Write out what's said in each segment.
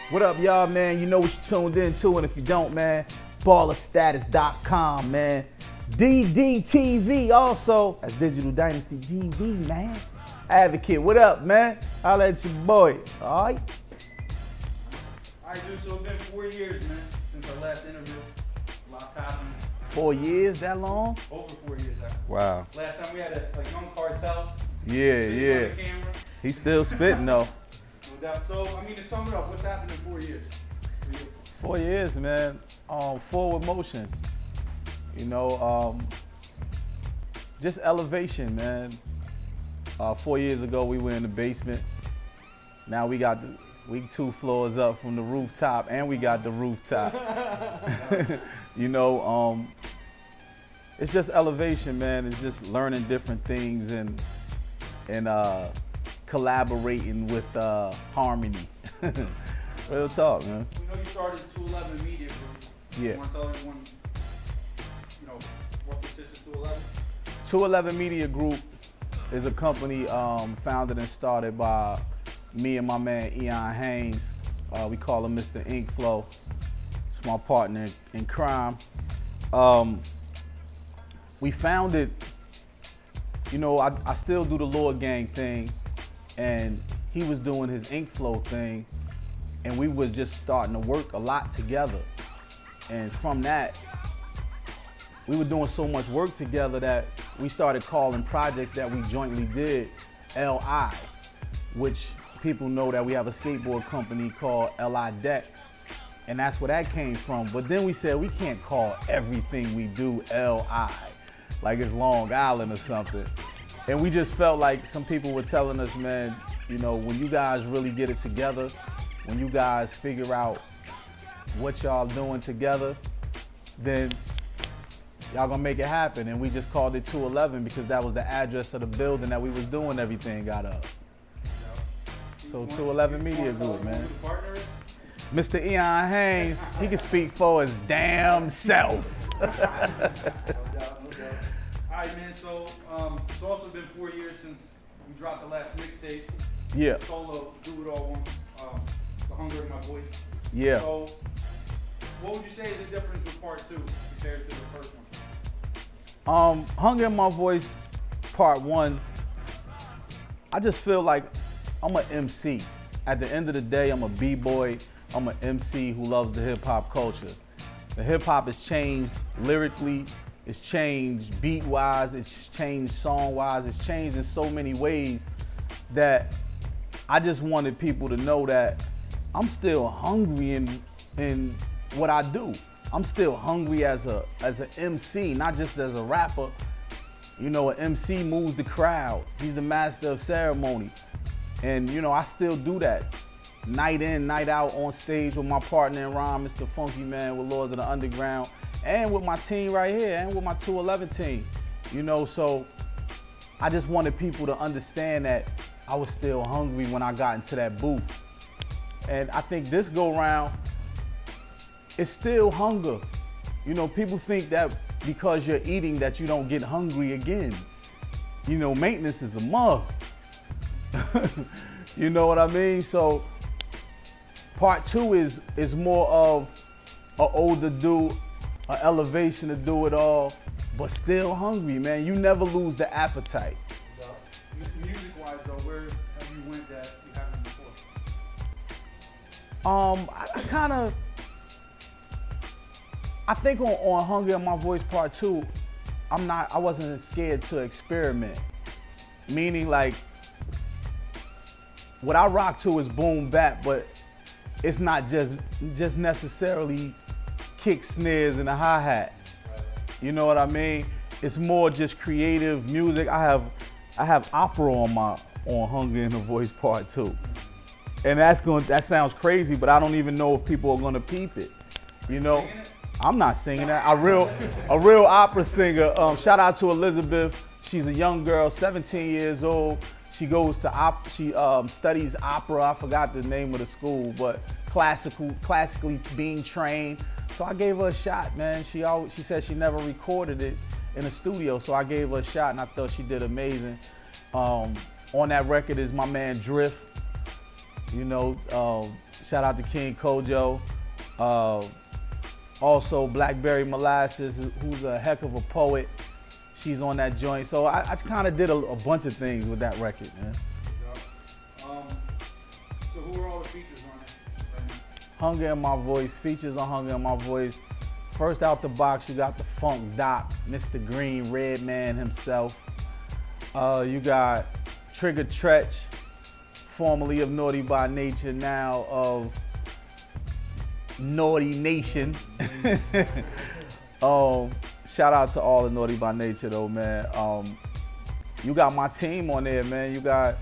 What up, y'all, man? You know what you're tuned into, and if you don't, man, ballerstatus.com, man. DDTV also, that's Digital Dynasty TV, man. Advocate, what up, man? Holla at your boy, all right? All right, dude, so it's been 4 years, man, since our last interview. A lot's happened. 4 years, that long? Over 4 years, actually. Wow. Last time we had a young cartel. Yeah. On the camera. He's still spitting, though. No doubt. So, I mean, to sum it up, what's happened in 4 years for you? 4 years, man. Forward motion. You know, just elevation, man. 4 years ago, we were in the basement. Now we 2 floors up from the rooftop, and we got the rooftop. You know, it's just elevation, man. It's just learning different things and collaborating with harmony. Real talk, man. We know you started 211 Media Group. Yeah. You want to tell everyone, you know, what consists of 211? 211 Media Group is a company founded and started by me and my man Eon Haynes. We call him Mr. Ink Flow. It's my partner in crime. We founded, you know, I still do the Lord Gang thing, and he was doing his Ink Flow thing, and we was just starting to work a lot together. And from that, we were doing so much work together that we started calling projects that we jointly did LI, which people know that we have a skateboard company called LI Decks, and that's where that came from. But then we said we can't call everything we do LI, like it's Long Island or something. And we just felt like some people were telling us, man, you know, when you guys really get it together, when you guys figure out what y'all doing together, then y'all gonna make it happen. And we just called it 211 because that was the address of the building that we was doing everything got up. So 211 Media Group, man. Mr. Eon Haynes, he can speak for his damn self. No doubt. All right, man, so it's also been 4 years since we dropped the last mixtape. Yeah. Solo, Do It All one, The Hunger in My Voice. Yeah. So what would you say is the difference with part 2 compared to the first one? Hunger in My Voice, part 1, I just feel like I'm an MC. At the end of the day, I'm a B-boy. I'm an MC who loves the hip-hop culture. The hip-hop has changed lyrically, it's changed beat-wise, it's changed song-wise, it's changed in so many ways that I just wanted people to know that I'm still hungry in what I do. I'm still hungry as an MC, not just as a rapper. You know, an MC moves the crowd. He's the master of ceremony. And you know, I still do that. Night in, night out on stage with my partner in rhyme, Mr. Funky Man with Lords of the Underground, and with my team right here, and with my 211 team. You know, so I just wanted people to understand that I was still hungry when I got into that booth. And I think this go round, it's still hunger. You know, people think that because you're eating that you don't get hungry again. You know, maintenance is a mug. You know what I mean? So part 2 is more of an older dude, an elevation to do it all, but still hungry, man. You never lose the appetite. Music-wise, though, where have you went that you haven't before? I think on Hunger in My Voice part 2, I wasn't scared to experiment. Meaning, like, what I rock to is boom bap, but it's not just necessarily kick, snares, and a hi-hat. You know what I mean? It's more just creative music. I have opera on Hunger in the Voice part 2. And that sounds crazy, but I don't even know if people are gonna peep it. You know? I'm not singing that. A real opera singer. Shout out to Elizabeth. She's a young girl, 17 years old. She goes to she studies opera. I forgot the name of the school, but classically being trained. So I gave her a shot, man. She said she never recorded it in a studio, so I gave her a shot, and I thought she did amazing. On that record is my man Drift. You know, shout out to King Kojo. Also, Blackberry Molasses, who's a heck of a poet. She's on that joint. So I kind of did a bunch of things with that record, man. So who are all the features on it right now? Hunger in My Voice, features on Hunger in My Voice. First out the box, you got the Funk Doc, Mr. Green, Red Man himself. You got Trigger Tretch, formerly of Naughty by Nature, now of Naughty Nation. Shout out to all the Naughty by Nature though, man. You got my team on there, man. You got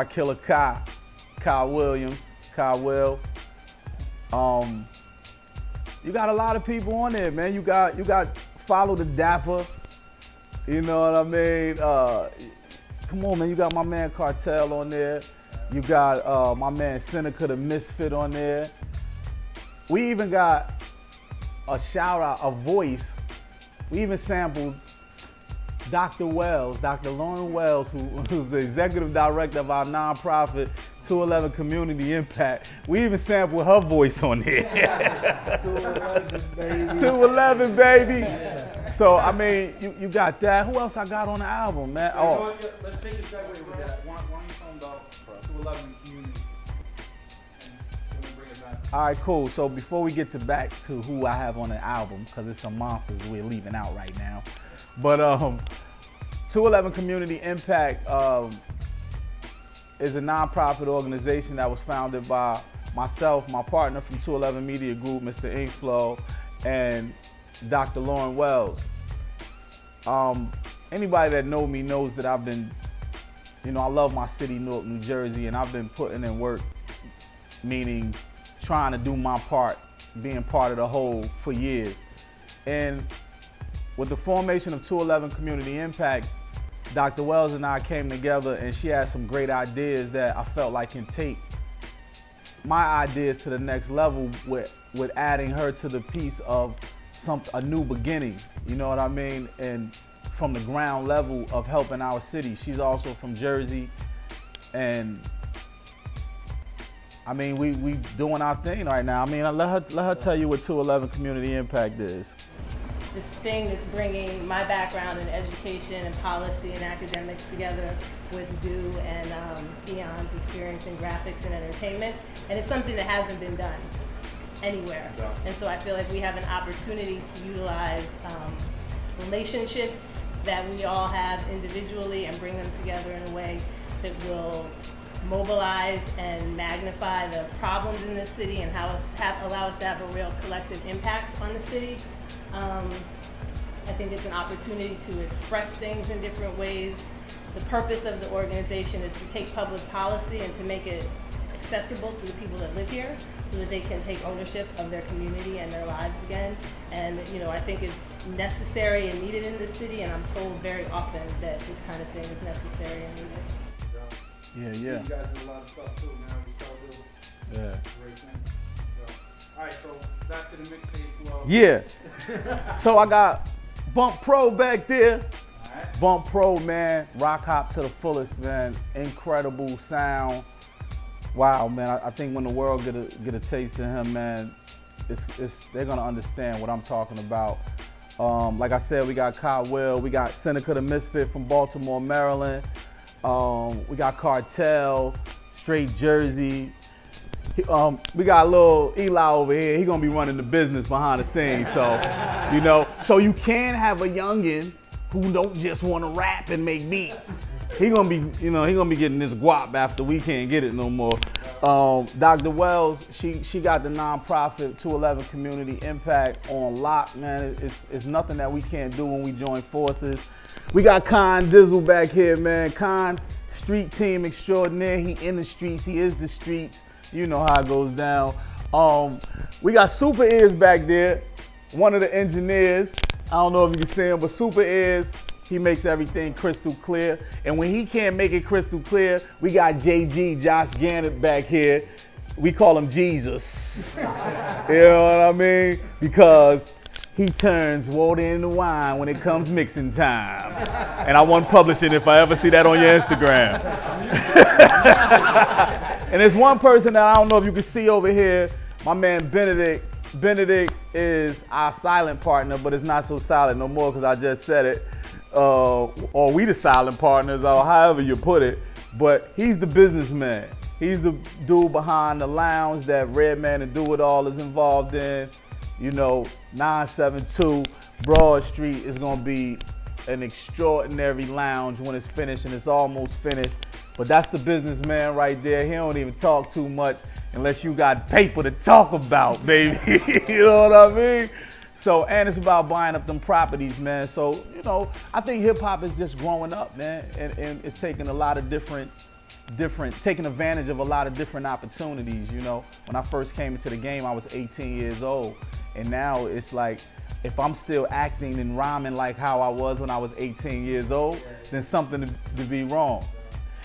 Killer Kyle Williams, Kyle Will. You got a lot of people on there, man. You got Follow the Dapper. You know what I mean? Come on, man. You got my man Cartel on there. You got my man Seneca the Misfit on there. We even got a shout out, a voice. We even sampled Dr. Wells, Dr. Lauren Wells, who's the executive director of our nonprofit 211 Community Impact. We even sampled her voice on there. 211, baby. 211, baby. So, I mean, you got that. Who else I got on the album, man? Oh. Let's take a segue with that. Why don't you tell them about 211 Community? And we'll bring it back. All right, cool. So before we get back to who I have on the album, because it's some monsters we're leaving out right now. But 211 Community Impact is a nonprofit organization that was founded by myself, my partner from 211 Media Group, Mr. Inkflow, and Dr. Lauren Wells. Anybody that knows me knows that I've been, you know, I love my city, Newark, New Jersey, and I've been putting in work, meaning trying to do my part, being part of the whole for years. And with the formation of 211 Community Impact, Dr. Wells and I came together and she had some great ideas that I felt like can take my ideas to the next level with adding her to the piece of a new beginning, you know what I mean? And from the ground level of helping our city. She's also from Jersey, and I mean, we doing our thing right now. I mean, let her tell you what 211 Community Impact is. This thing that's bringing my background in education and policy and academics together with Du and Theon's experience in graphics and entertainment. And it's something that hasn't been done anywhere. And so I feel like we have an opportunity to utilize relationships that we all have individually and bring them together in a way that will mobilize and magnify the problems in the city and allow us to have a real collective impact on the city. I think it's an opportunity to express things in different ways. The purpose of the organization is to take public policy and to make it accessible to the people that live here so that they can take ownership of their community and their lives again. And you know, I think it's necessary and needed in the city, and I'm told very often that this kind of thing is necessary and needed. Yeah. You guys do a lot of stuff too. Now we start doing great things. All right, so back to the mixtape. Yeah. So I got Bump Pro back there. All right. Bump Pro, man. Rock hop to the fullest, man. Incredible sound. Wow, man. I think when the world get a taste of him, man, they're gonna understand what I'm talking about. Like I said, we got Kyle Will, we got Seneca the Misfit from Baltimore, Maryland. We got Cartel, straight Jersey. We got a little Eli over here. He gonna be running the business behind the scenes. So, you know, so you can have a youngin' who don't just want to rap and make beats. He gonna be, you know, he gonna be getting this guap after we can't get it no more. Dr. Wells, she got the nonprofit 211 Community Impact on lock, man. It's nothing that we can't do when we join forces. We got Con Dizzle back here, man. Con, street team extraordinaire. He in the streets. He is the streets. You know how it goes down. We got Super Ears back there, one of the engineers. I don't know if you can see him, but Super Ears, he makes everything crystal clear. And when he can't make it crystal clear, we got JG, Josh Gannett back here. We call him Jesus. You know what I mean? Because he turns water into wine when it comes mixing time. And I won't publish it if I ever see that on your Instagram. And there's one person that I don't know if you can see over here, my man Benedict. Benedict is our silent partner, but it's not so silent no more because I just said it. Or we the silent partners, or however you put it. But he's the businessman. He's the dude behind the lounge that Redman and Do It All is involved in. You know, 972 Broad Street is gonna be an extraordinary lounge when it's finished, and it's almost finished. But that's the businessman right there. He don't even talk too much unless you got paper to talk about, baby. You know what I mean? So, and it's about buying up them properties, man. So, you know, I think hip hop is just growing up, man, and it's taking a lot of different, taking advantage of a lot of different opportunities, you know. When I first came into the game, I was 18 years old. And now it's like, if I'm still acting and rhyming like how I was when I was 18 years old, then something to be wrong.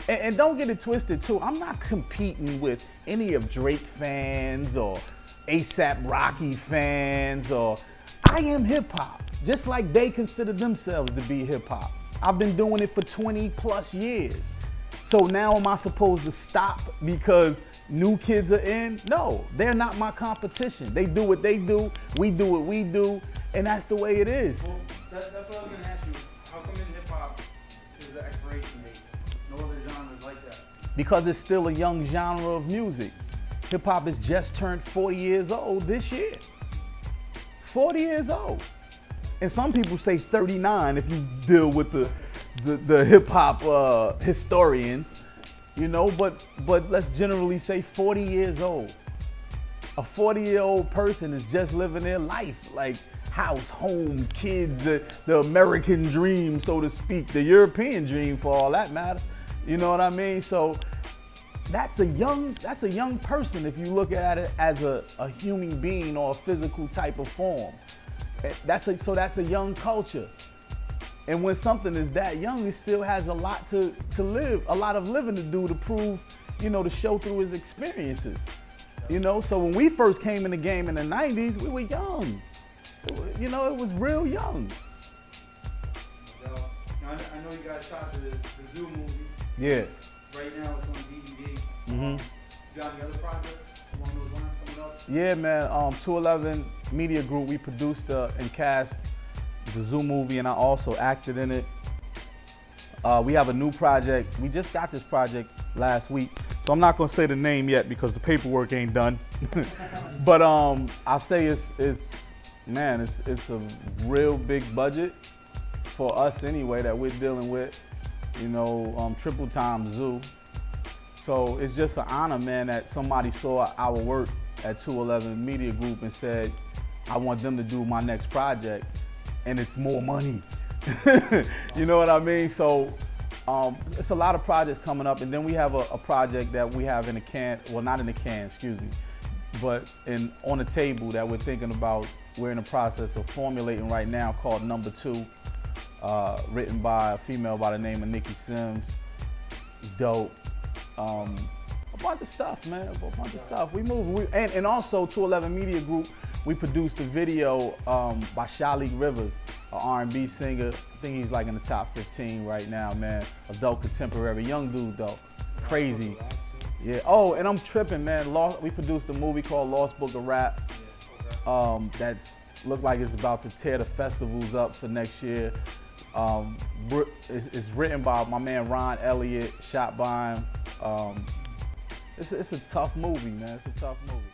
And don't get it twisted too, I'm not competing with any of Drake fans or ASAP Rocky fans, or I am hip hop, just like they consider themselves to be hip hop. I've been doing it for 20 plus years. So now am I supposed to stop because new kids are in? No, they're not my competition. They do what they do, we do what we do, and that's the way it is. Well, that's what I was gonna ask you. How come in hip hop is the expiration date? No other genres like that. Because it's still a young genre of music. Hip hop has just turned 40 years old this year. 40 years old. And some people say 39 if you deal with the hip hop historians, you know, but let's generally say 40 years old. A 40-year-old person is just living their life, like house, home, kids, the American dream, so to speak, the European dream for all that matter. You know what I mean? So that's a young person if you look at it as a human being or a physical type of form. So that's a young culture. And when something is that young, it still has a lot to live, a lot of living to do to prove, you know, to show through his experiences. You know, so when we first came in the game in the 90s, we were young. You know, it was real young. Now, I know you guys shot the Zoo movie. Yeah. Right now it's on DVD. Mm-hmm. You got any other projects along those lines coming up? Yeah, man. 211 Media Group, we produced and cast the Zoo movie, and I also acted in it. We have a new project. We just got this project last week, so I'm not gonna say the name yet because the paperwork ain't done. But I'll say it's a real big budget for us anyway that we're dealing with. You know, triple time Zoo. So it's just an honor, man, that somebody saw our work at 211 Media Group and said, I want them to do my next project, and it's more money. You know what I mean? So it's a lot of projects coming up, and then we have a project that we have in the can, well, not in the can, excuse me, but on the table that we're thinking about. We're in the process of formulating right now, called Number 2, written by a female by the name of Nikki Sims. It's dope. A bunch of stuff, man, a bunch of stuff. We move, and also 211 Media Group, we produced a video by Shalik Rivers, an R&B singer. I think he's like in the top 15 right now, man. Adult contemporary, young dude though, crazy. Yeah. Oh, and I'm tripping, man. We produced a movie called Lost Book of Rap. That's looked like it's about to tear the festivals up for next year. It's written by my man Ron Elliott, shot by him. It's a tough movie, man. It's a tough movie.